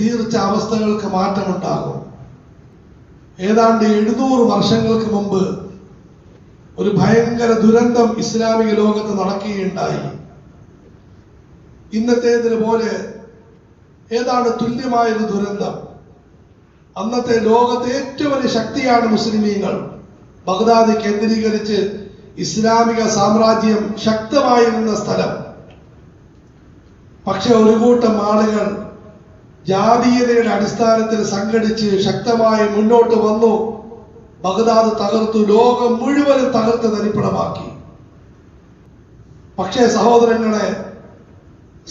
[SPEAKER 1] തീർച്ച അവസ്ഥകൾക്ക് മാറ്റമുണ്ടാകും. ഏതാണ്ട് 700 വർഷങ്ങൾക്ക് മുമ്പ് ഒരു ഭയങ്കര ദുരന്തം ഇസ്ലാമിക ലോകത്ത് നടക്കുകയുണ്ടായി. ഇന്നത്തേതിന് പോലെ ഏതാണ്ട് തുല്യമായൊരു ദുരന്തം. അന്നത്തെ ലോകത്തെ ഏറ്റവും വലിയ ശക്തിയാണ് മുസ്ലിമീങ്ങൾ. ബഗ്ദാദ് കേന്ദ്രീകരിച്ച് ഇസ്ലാമിക സാമ്രാജ്യം ശക്തമായിരുന്ന സ്ഥലം. പക്ഷെ ഒരു കൂട്ടം ആളുകൾ ജാതീയതയുടെ അടിസ്ഥാനത്തിൽ സംഘടിച്ച് ശക്തമായി മുന്നോട്ട് വന്നു. ബഗ്ദാദ് തകർത്തു, ലോകം മുഴുവനും തകർത്ത് തരിപ്പണമാക്കി. പക്ഷേ സഹോദരങ്ങളെ,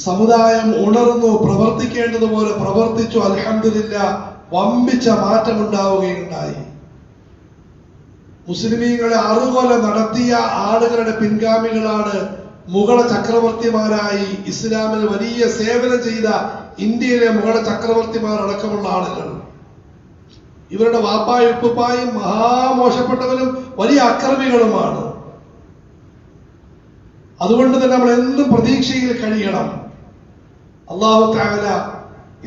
[SPEAKER 1] സമുദായം ഉണർന്നു, പ്രവർത്തിക്കേണ്ടതുപോലെ പ്രവർത്തിച്ചു. അൽഹംദുലില്ലാഹ്, വമ്പിച്ച മാറ്റമുണ്ടാവുകയുണ്ടായി. മുസ്ലിമീങ്ങളെ അറുകൊല നടത്തിയ ആളുകളുടെ പിൻഗാമികളാണ് മുഗള ചക്രവർത്തിമാരായി ഇസ്ലാമിന് വലിയ സേവനം ചെയ്ത ഇന്ത്യയിലെ മുഗള ചക്രവർത്തിമാർ അടക്കമുള്ള ആളുകൾ. ഇവരുടെ വാപ്പായും ഉപ്പുപ്പായും മഹാമോശപ്പെട്ടവരും വലിയ അക്രമികളുമാണ്. അതുകൊണ്ട് തന്നെ നമ്മൾ എന്നും പ്രതീക്ഷയിൽ കഴിയണം. അല്ലാഹു തആല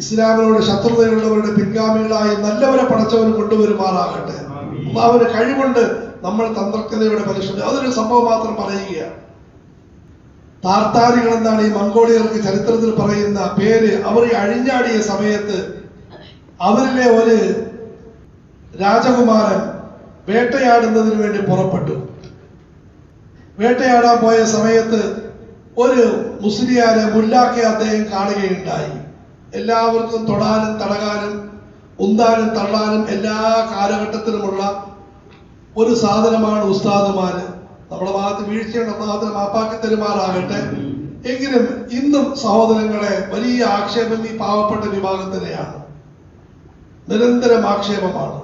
[SPEAKER 1] ഇസ്ലാമിനോട് ശത്രുതയുള്ളവരുടെ പിൻഗാമികളായി നല്ലവരെ പടച്ചവൻ കൊണ്ടുവരുമാറാകട്ടെ. അല്ലാഹുവിന്റെ കഴിവുണ്ട്, നമ്മൾ തന്ത്രജ്ഞതയുടെ പരിശുദ്ധ. അതൊരു സംഭവം മാത്രം പറയുകയാണ്. താർത്താരികൾ എന്നാണ് ഈ മംഗോളിയർക്ക് ചരിത്രത്തിൽ പറയുന്ന പേര്. അവർ അഴിഞ്ഞാടിയ സമയത്ത് അവരിലെ ഒരു രാജകുമാരൻ വേട്ടയാടുന്നതിന് വേണ്ടി പുറപ്പെട്ടു. വേട്ടയാടാൻ പോയ സമയത്ത് ഒരു മുസ്ലിയാരെ മുല്ലാക്കെ അദ്ദേഹം കാണുകയുണ്ടായി. എല്ലാവർക്കും തൊടാനും തടകാനും ഉന്താനും തള്ളാനും എല്ലാ കാലഘട്ടത്തിലുമുള്ള ഒരു സാധനമാണ് ഉസ്താദുമാര്. നമ്മുടെ ഭാഗത്ത് വീഴ്ചയുടെ ഭാഗത്തിന് മാപ്പാക്കി തരുമാറാകട്ടെ. എങ്കിലും ഇന്നും സഹോദരങ്ങളെ വലിയ ആക്ഷേപം ഈ പാവപ്പെട്ട വിഭാഗത്തിനെയാണ്, നിരന്തരം ആക്ഷേപമാണ്.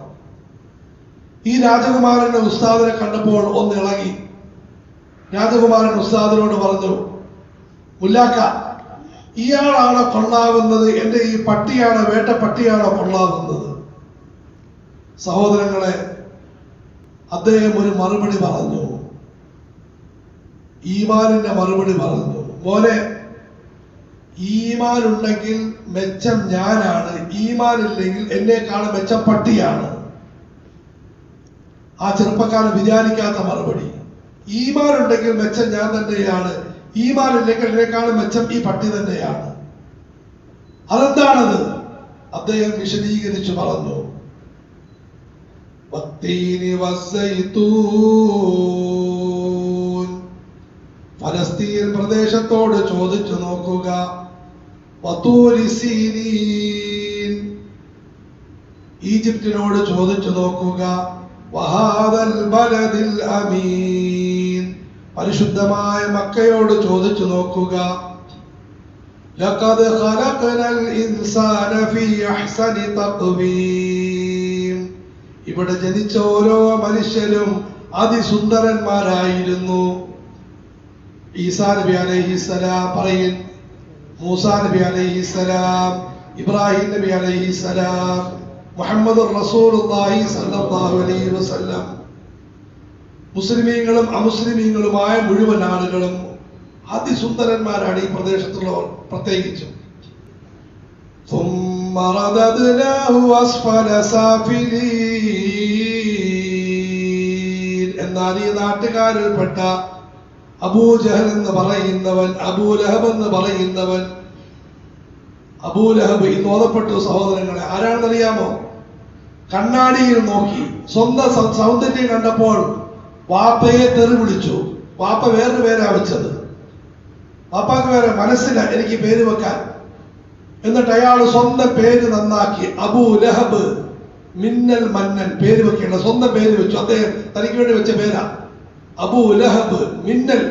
[SPEAKER 1] ഈ രാജകുമാരന്റെ ഉസ്താദിനെ കണ്ടപ്പോൾ ഒന്നിളകി. രാജകുമാരൻ ഉസ്താദിനോട് പറഞ്ഞു, മുല്ലാക്ക, ഇയാളാണോ കൊള്ളാവുന്നത്, എന്റെ ഈ പട്ടിയാണോ, വേട്ട പട്ടിയാണോ കൊള്ളാവുന്നത്? സഹോദരങ്ങളെ, അദ്ദേഹം ഒരു മറുപടി പറഞ്ഞു, ഈമാനിന്റെ മറുപടി പറഞ്ഞു. മോനെ, ഈമാൻ ഉണ്ടെങ്കിൽ മെച്ചം ഞാനാണ്, ഈമാൻ ഇല്ലെങ്കിൽ എന്നെക്കാളും മെച്ചം പട്ടിയാണ്. ആ ചെറുപ്പക്കാരൻ വിചാരിക്കാത്ത മറുപടി. ഈമാൻ ഉണ്ടെങ്കിൽ മെച്ചം ഞാൻ തന്നെയാണ്, ഈമാൻ ഇല്ലെങ്കിൽ എന്നെക്കാളും മെച്ചം ഈ പട്ടി തന്നെയാണ്. അതെന്താണത്? അദ്ദേഹം വിശദീകരിച്ചു പറഞ്ഞു, ഫലസ്തീൻ പ്രദേശത്തോട് ചോദിച്ചു നോക്കുക, ഈജിപ്തിനോട് ചോദിച്ചു നോക്കുക, വഹാദൽ ബലദിൽ അമീൻ, പരിശുദ്ധമായ മക്കയോട് ചോദിച്ചു നോക്കുക, ലഖദ് ഖലഖനൽ ഇൻസാന ഫീ അഹ്സനി തഖ്വീം, ഇവിടെ ജനിച്ച ഓരോ മനുഷ്യരും അതിസുന്ദരന്മാരായിരുന്നു. ഈസാ നബി അലൈഹിസ്സലാം പറയും, മൂസാ നബി അലൈഹിസ്സലാം, ഇബ്രാഹിം നബി അലൈഹിസ്സലാം, മുഹമ്മദ് റസൂലുള്ളാഹി സ്വല്ലല്ലാഹു അലൈഹി വസല്ലം. മുസ്ലിമീങ്ങളും അമുസ്ലിമീങ്ങളുമായ മുഴുവൻ ആളുകളും അതിസുന്ദരന്മാരാണ് ഈ പ്രദേശത്തുള്ളവർ പ്രത്യേകിച്ചും. എന്നാൽ ഈ നാട്ടുകാരിൽപ്പെട്ട അബൂജഹൽ എന്ന് പറയുന്നവൻ, അബൂലഹബ് എന്ന് പറയുന്നവൻ അബൂലഹബ് ഇന്ന് ഓതപ്പെട്ടു സഹോദരങ്ങളെ. ആരാണെന്നറിയാമോ? കണ്ണാടിയിൽ നോക്കി സ്വന്തം സൗന്ദര്യം കണ്ടപ്പോൾ വാപ്പയെ തെറി വിളിച്ചു. വാപ്പ വേറൊരു പേരാ വെച്ചത്. വാപ്പാക്ക് വേറെ മനസ്സില്ല എനിക്ക് പേര് വെക്കാൻ. എന്നിട്ട് അയാൾ സ്വന്തം പേര് നന്നാക്കി അബൂലഹബ് മിന്നൽ മന്നൻ പേര് വെക്കേണ്ട സ്വന്തം പേര് വെച്ചു. അദ്ദേഹം തനിക്ക് വേണ്ടി വെച്ച പേരാ അബൂലഹബ് മിന്നൽ.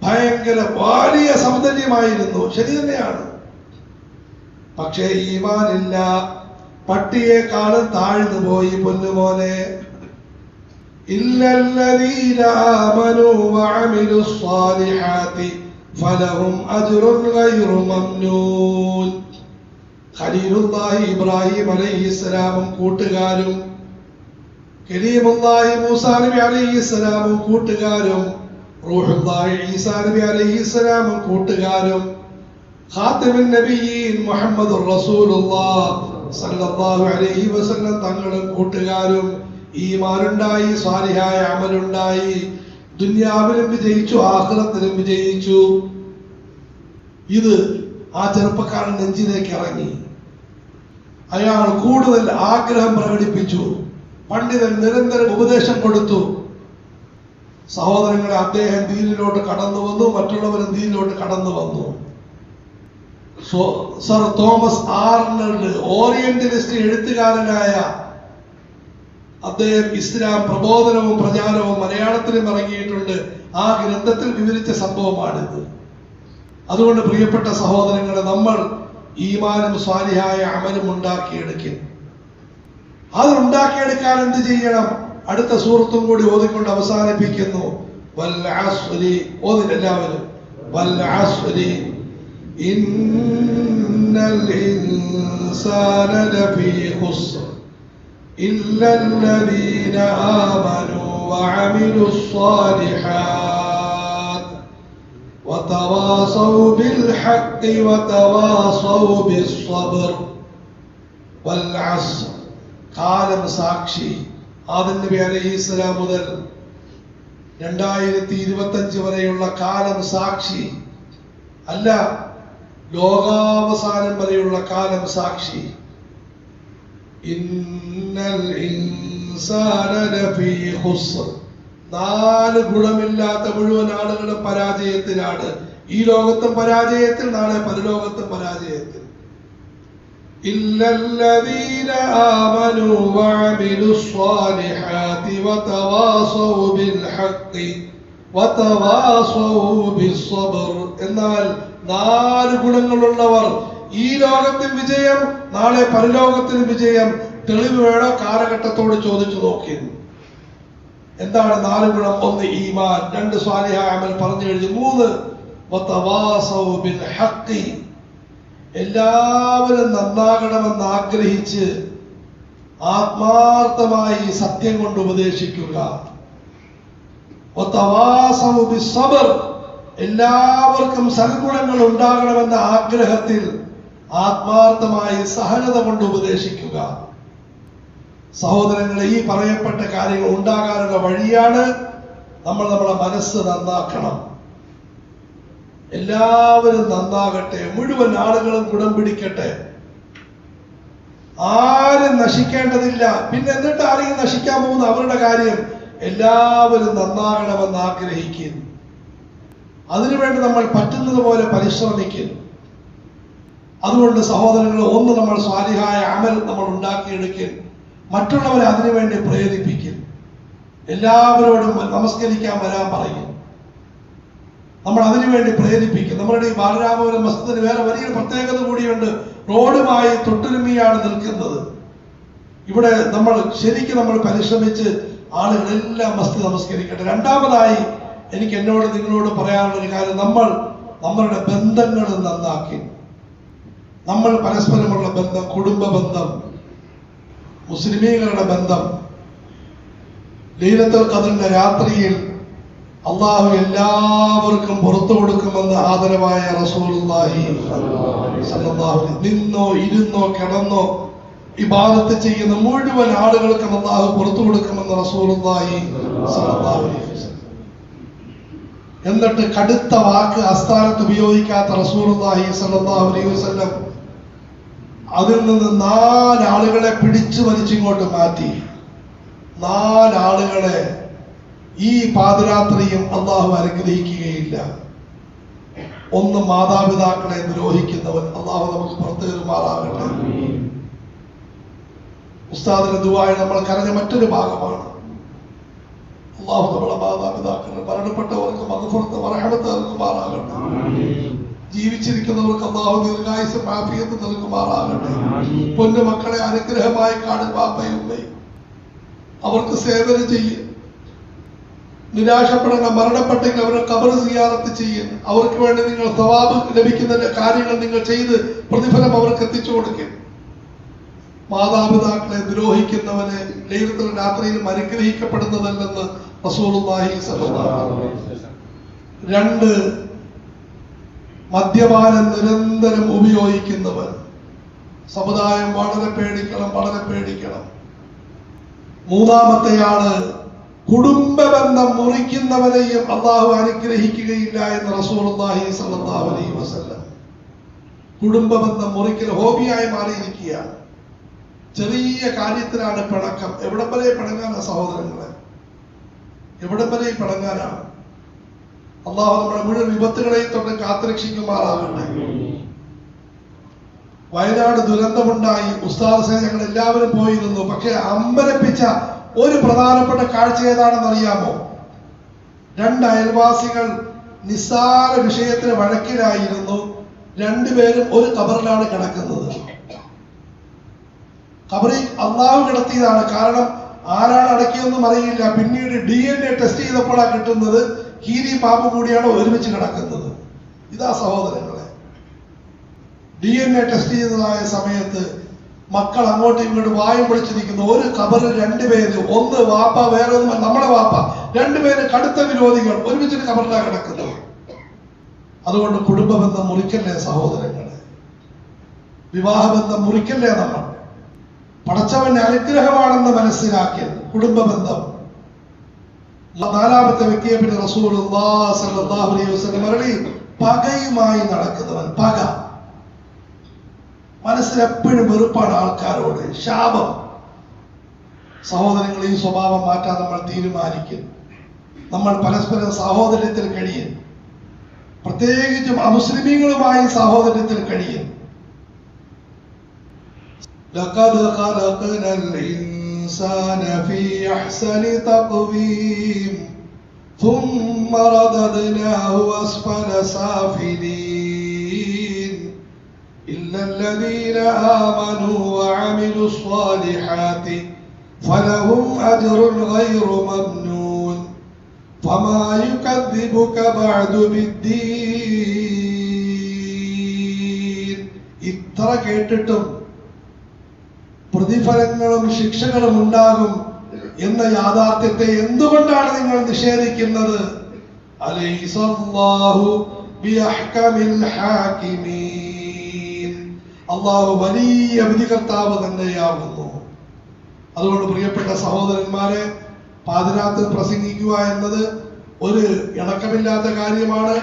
[SPEAKER 1] ഭയങ്കര വലിയ സൗന്ദര്യമായിരുന്നു, ശരി തന്നെയാണ്. പക്ഷേ ഈമാനില്ല, പട്ടിയെക്കാളും താഴ്ന്നു പോയി പൊന്നുമോനെ. ഇല്ലല്ലദീന ആമനൂ വഅമിലുസ് സ്വാലിഹാത്തി ഫലഹും അജ്റുൻ ഗൈറു മംനൂൻ. ഖലീലുല്ലാഹി ഇബ്രാഹിം അലൈഹിസ്സലാമും കൂട്ടുകാരും, കരീമുല്ലാഹി മൂസാ നബി അലൈഹിസ്സലാമും കൂട്ടുകാരും, റൂഹുല്ലാഹി ഈസാ നബി അലൈഹിസ്സലാമും കൂട്ടുകാരും, ഖാതിമുൻ നബിയീൻ മുഹമ്മദുർ റസൂലുള്ളാഹ് സല്ലല്ലാഹു അലൈഹി വസല്ലം തങ്ങളും കൂട്ടുകാരും ഈമാനുണ്ടായി, സ്വാലിഹായ അമലുണ്ടായി, ദുനിയാവിലും വിജയിച്ചു, ആഖിറത്തിലും വിജയിച്ചു. ഇത് ആ ചെറുപ്പക്കാരൻ നെഞ്ചിലേക്ക് ഇറങ്ങി. അയാൾ കൂടുതൽ ആഗ്രഹം പ്രകടിപ്പിച്ചു. പണ്ഡിതൻ നിരന്തരം ഉപദേശം കൊടുത്തു. സഹോദരങ്ങളെ, അദ്ദേഹം ദീനിലോട്ട് കടന്നു വന്നു, മറ്റുള്ളവരും ദീനിലോട്ട് കടന്നു വന്നു. സർ തോമസ് ആർണൽഡ്, ഓറിയന്റലിസ്റ്റ് എഴുത്തുകാരനായ അദ്ദേഹം ഇസ്ലാം പ്രബോധനവും പ്രചാരവും മലയാളത്തിലും ഇറങ്ങിയിട്ടുണ്ട്. ആ ഗ്രന്ഥത്തിൽ വിവരിച്ച സംഭവമാണിത്. അതുകൊണ്ട് പ്രിയപ്പെട്ട സഹോദരങ്ങളെ, നമ്മൾ ഈമാനും സ്വാലിഹായ അമലും ഉണ്ടാക്കിയെടുക്കും. അത് ഉണ്ടാക്കിയെടുക്കാൻ എന്ത് ചെയ്യണം? അടുത്ത സൂറത്തും കൂടി ഓതിക്കൊണ്ട് അവസാനിപ്പിക്കുന്നു. വൽ അസ്രി, ഓതില്ലെല്ലാവരും. വൽ അസ്രി ഇന്നൽ ഇൻസാന ലഫീ ഖുസ്ർ ഇല്ലല്ലദീന ആമനൂ വഅമിലുസ് സ്വാലിഹാത്ത് വതവാസൗ ബിൽ ഹഖ് വതവാസൗ ബിസ് സബ്ർ. വൽ അസ്ർ, കാലം സാക്ഷി. ആദം നബി അലൈഹിസ്സലാം മുതൽ 2025 വരെയുള്ള കാലം സാക്ഷി അല്ല, ലോകാവസാനം വരെയുള്ള കാലം സാക്ഷി. ഇന്നൽ ഇൻസാന ലഫീ ഖുസ്ർ, 4 ഗുണമില്ലാത്ത മുഴുവൻ ആളുകളും പരാജയത്തിലാണ്. ഈ ലോകത്തും പരാജയത്തിൽ, നാളെ പരലോകത്തും പരാജയത്തിൽ. ഇല്ലല്ലദീന ആമനൂ വഅമിലുസ് സ്വാലിഹാത്തി വതവാസൗ ബിൽ ഹഖ് വതവാസൗ ബിസ് സബ്ർ. എന്നാൽ 4 ഗുണങ്ങളുള്ളവർ ഈ ലോകത്തിൽ വിജയം, നാളെ പരലോകത്തിന് വിജയം. തെളിവ് വേണോ? കാലഘട്ടത്തോട് ചോദിച്ചു നോക്കിയിരുന്നു. എന്താണ് 4 ഗുണം? 1 ഈമാൻ, 2 സ്വാലിഹായ അമൽ പറഞ്ഞു കഴിഞ്ഞു, 3 വതവാസൗ ബിൽ ഹഖ്, എല്ലാവരും നന്നാകണമെന്ന് ആഗ്രഹിച്ച് ആത്മാർത്ഥമായി സത്യം കൊണ്ട് ഉപദേശിക്കുക. വതവാസൗ ബിസ് സബ്ർ, എല്ലാവർക്കും സൽഗുണങ്ങൾ ഉണ്ടാകണമെന്ന ആഗ്രഹത്തിൽ ആത്മാർത്ഥമായി സഹനത കൊണ്ട് ഉപദേശിക്കുക. സഹോദരങ്ങളെ, ഈ പറയപ്പെട്ട കാര്യങ്ങൾ ഉണ്ടാകാനുള്ള വഴിയാണ് നമ്മൾ നമ്മുടെ മനസ്സ് നന്നാക്കണം. എല്ലാവരും നന്നാകട്ടെ, മുഴുവൻ ആളുകളും ഗുണം പിടിക്കട്ടെ, ആരും നശിക്കേണ്ടതില്ല. പിന്നെ എന്നിട്ട് ആരെയും നശിക്കാൻ പോകുന്ന അവരുടെ കാര്യം. എല്ലാവരും നന്നാകണമെന്ന് ആഗ്രഹിക്കുന്നു. അതിനുവേണ്ടി നമ്മൾ പറ്റുന്നത് പോലെ പരിശ്രമിക്കും. അതുകൊണ്ട് സഹോദരങ്ങൾ, 1 നമ്മൾ സ്വാലിഹായ അമൽ നമ്മൾ ഉണ്ടാക്കിയെടുക്കും, മറ്റുള്ളവരെ അതിനുവേണ്ടി പ്രേരിപ്പിക്കും. എല്ലാവരോടും നമസ്കരിക്കാൻ വരാൻ പറയും, നമ്മൾ അതിനുവേണ്ടി പ്രേരിപ്പിക്കും. നമ്മുടെ ഈ ബാലരാമപുരം മസ്ജിദിന് വേറെ വലിയൊരു പ്രത്യേകത കൂടിയുണ്ട്. റോഡുമായി തൊട്ടുരുമിയാണ് നിൽക്കുന്നത്. ഇവിടെ നമ്മൾ ശരിക്കും നമ്മൾ പരിശ്രമിച്ച് ആളുകളെല്ലാം മസ്ജിദ് നമസ്കരിക്കട്ടെ. രണ്ടാമതായി എനിക്ക് എന്നോട് നിങ്ങളോട് പറയാനുള്ളൊരു കാര്യം, നമ്മൾ നമ്മളുടെ ബന്ധങ്ങൾ നന്നാക്കി. നമ്മൾ പരസ്പരമുള്ള ബന്ധം, കുടുംബ ബന്ധം, മുസ്ലിമീങ്ങളുടെ ബന്ധം. ലൈലത്തുൽ ഖദ്റിന്റെ രാത്രിയിൽ അള്ളാഹു എല്ലാവർക്കും പുറത്തു കൊടുക്കുമെന്ന് ആദരവായ റസൂലുള്ളാഹി സ്വല്ലല്ലാഹു അലൈഹി വസല്ലം, നിന്നോ ഇരുന്നോ കിടന്നോ ഇബാദത്ത് ചെയ്യുന്ന മുഴുവൻ ആളുകൾക്കും അള്ളാഹു പുറത്തു കൊടുക്കുമെന്ന് റസൂലുള്ളാഹി സ്വല്ലല്ലാഹു അലൈഹി വസല്ലം. എന്നിട്ട് കടുത്ത വാക്ക് അസ്ഥാനത്ത് ഉപയോഗിക്കാത്ത റസൂലുള്ളാഹി സ്വല്ലല്ലാഹു അലൈഹി വസല്ലം അതിൽ നിന്ന് 4 ആളുകളെ പിടിച്ചു വലിച്ചിങ്ങോട്ട് മാറ്റി. 4 ആളുകളെ ഈ പാതിരാത്രിയും അള്ളാഹു അനുഗ്രഹിക്കുകയില്ല. ഒന്ന്, മാതാപിതാക്കളെ ദ്രോഹിക്കുന്നവൻ. അള്ളാഹു നമുക്ക് പുറത്തു തരുമാറാകട്ടെ. ഉസ്താദിന്റെ ദുആയിൽ നമ്മൾ കരഞ്ഞ മറ്റൊരു ഭാഗമാണ്. അള്ളാഹു നമ്മുടെ മാതാപിതാക്കൾ മരണപ്പെട്ടവർക്ക് മഗ്ഫിറത്ത് റഹ്മത്ത് നൽകുമാറാകട്ടെ. ജീവിച്ചിരിക്കുന്നവർക്ക് അള്ളാഹു ദീർഘായുസ്സും ആഫിയത്തും നൽകുമാറാകട്ടെ. പൊന്നു മക്കളെ അനുഗ്രഹമായി കാണും ബാപ്പയും ഉമ്മയും. അവർക്ക് സേവനം ചെയ്യും. നിരാശപ്പെടേണ്ട. മരണപ്പെട്ടെങ്കിൽ അവരുടെ ഖബർ സിയാറത്ത് ചെയ്യും. അവർക്ക് വേണ്ടി നിങ്ങൾ സവാബ് ലഭിക്കുന്ന കാര്യങ്ങൾ നിങ്ങൾ ചെയ്ത് പ്രതിഫലം അവർക്ക് എത്തിച്ചു കൊടുക്കും. മാതാപിതാക്കളെ ദ്രോഹിക്കുന്നവനെ ലൈലത്തുൽ രാത്രിയിലും അനുഗ്രഹിക്കപ്പെടുന്നതല്ലെന്ന് റസൂലുള്ളാഹി സ്വല്ലല്ലാഹു അലൈഹി വസല്ലം. 2, മദ്യപാനം നിരന്തരം ഉപയോഗിക്കുന്നവൻ. സമുദായം വളരെ പേടിക്കണം, വളരെ പേടിക്കണം. 3-ാമത്തെയാണ് കുടുംബ ബന്ധം മുറിക്കുന്നവനെയും അള്ളാഹു അനുഗ്രഹിക്കുകയില്ല എന്ന് റസൂലുള്ളാഹി സ്വല്ലല്ലാഹു അലൈഹി വസല്ലം. കുടുംബ ബന്ധം മുറിക്കൽ ഹോബിയായി മാറിയിരിക്കുകയാണ്. ചെറിയ കാര്യത്തിലാണ് പിണക്കം. എവിടം വരെ പിണങ്ങാനാ സഹോദരങ്ങളെ? എവിടം വരെ പിണങ്ങാനാണ്? അള്ളാഹു നമ്മുടെ മുഴുവൻ വിപത്തുകളെയും തൊട്ട് കാത്തുരക്ഷിക്കുമാറാകട്ടെ. വയനാട് ദുരന്തമുണ്ടായി. ഉസ്താദ് ഞങ്ങൾ എല്ലാവരും പോയിരുന്നു. പക്ഷെ അമ്പരപ്പിച്ച ഒരു പ്രധാനപ്പെട്ട കാഴ്ച ഏതാണെന്ന് അറിയാമോ? 2 അയൽവാസികൾ നിസ്സാര വിഷയത്തിന് വഴക്കിലായിരുന്നു. 2 പേരും ഒരു ഖബറിലാണ് കിടക്കുന്നത്. ഖബറിൽ അള്ളാഹു കിടത്തിയതാണ്. കാരണം ആരാണ് അടക്കിയെന്നും അറിയില്ല. പിന്നീട് DNA ടെസ്റ്റ് ചെയ്തപ്പോഴാണ് കിട്ടുന്നത് കീരി പാമ്പ് കൂടിയാണ് ഒരുമിച്ച് കിടക്കുന്നത്. ഇതാ സഹോദരങ്ങളെ, DNA ടെസ്റ്റ് ചെയ്തതായ സമയത്ത് മക്കൾ അങ്ങോട്ടും ഇങ്ങോട്ടും വായും പൊളിച്ചിരിക്കുന്നു. ഒരു ഖബറിൽ 2 പേര്, ഒന്ന് വാപ്പ, വേറെ ഒന്ന് നമ്മുടെ വാപ്പ, 2 പേര് കടുത്ത വിരോധികൾ ഒരുമിച്ചിട്ട് ഖബറിലാണ് കിടക്കുന്നത്. അതുകൊണ്ട് കുടുംബ ബന്ധം മുറിക്കല്ലേ സഹോദരങ്ങളെ? വിവാഹബന്ധം മുറിക്കല്ലേ? നമ്മൾ പടച്ചവന്റെ അനുഗ്രഹമാണെന്ന് മനസ്സിലാക്കിയത് കുടുംബ ബന്ധം. 4-ാമത്തെ വ്യക്തിയെ പിന്നെ റസൂലുള്ളാഹി സ്വല്ലല്ലാഹു അലൈഹി വസല്ലം പറയി, പകയുമായി നടക്കുന്നവൻ. പക മനസ്സിൽ എപ്പോഴും വെറുപ്പാണ് ആൾക്കാരോട്, ശാപം. സഹോദരങ്ങൾ, ഈ സ്വഭാവം മാറ്റാൻ നമ്മൾ തീരുമാനിക്കും. നമ്മൾ പരസ്പരം സഹോദര്യത്തിൽ കഴിയും. പ്രത്യേകിച്ചും അമുസ്ലിമീങ്ങളുമായി സഹോദര്യത്തിൽ കഴിയും. لقد خلقنا الإنسان في أحسن تقويم ثم رددناه أسفل سافلين إلا الذين آمنوا وعملوا الصالحات فلهم أجر غير ممنون فما يكذبك بعد بالدين. ഇത്ര കേട്ടിട്ടും പ്രതിഫലങ്ങളും ശിക്ഷകളും ഉണ്ടാകും എന്ന യാഥാർത്ഥ്യത്തെ എന്തുകൊണ്ടാണ് നിങ്ങൾ നിഷേധിക്കുന്നത്? അലൈസല്ലാഹു ബിഅഹ്കമിൽ ഹാകിമീൻ. അല്ലാഹു വലിയ വിധികർത്താവ് തന്നെയാകുന്നു. അതുകൊണ്ട് പ്രിയപ്പെട്ട സഹോദരന്മാരെ, പാതിരാത്രി പ്രസംഗിക്കുക എന്നത് ഒരു ഇണക്കമില്ലാത്ത കാര്യമാണ്.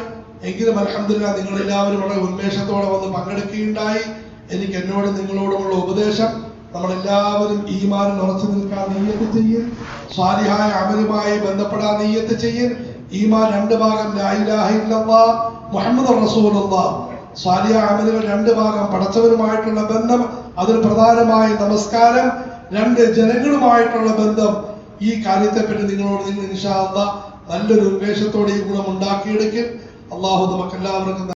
[SPEAKER 1] എങ്കിലും അൽഹംദുലില്ലാഹ് നിങ്ങൾ എല്ലാവരും വളരെ ഉന്മേഷത്തോടെ വന്ന് പങ്കെടുക്കുകയുണ്ടായി. എനിക്ക് എന്നോടും നിങ്ങളോടുമുള്ള ഉപദേശം, നമ്മളെല്ലാവരും ഈമാനിൽ ഉറച്ചു നിൽക്കാൻ നിയ്യത്ത് ചെയ്യും. സ്വാലിഹായ അമലുമായി ബന്ധപ്പെടാൻ നിയ്യത്ത് ചെയ്യും. ഈമാൻ 2 ഭാഗം ലാ ഇലാഹ ഇല്ലല്ലാഹ് മുഹമ്മദുർ റസൂലുള്ളാഹ്. സ്വാലിഹായ അമലുകൾ 2 ഭാഗം പടച്ചവരുമായിട്ടുള്ള ബന്ധം, അതിൽ പ്രധാനമായി നമസ്കാരം. 2 ജനങ്ങളുമായിട്ടുള്ള ബന്ധം. ഈ കാര്യത്തെപ്പറ്റി നിങ്ങൾ ഇൻഷാ അല്ലാഹ് നല്ലൊരു ഉന്മേഷത്തോടെ ഈ ഗുണം ഉണ്ടാക്കിയെടുക്കും. അള്ളാഹു നമുക്കെല്ലാവർക്കും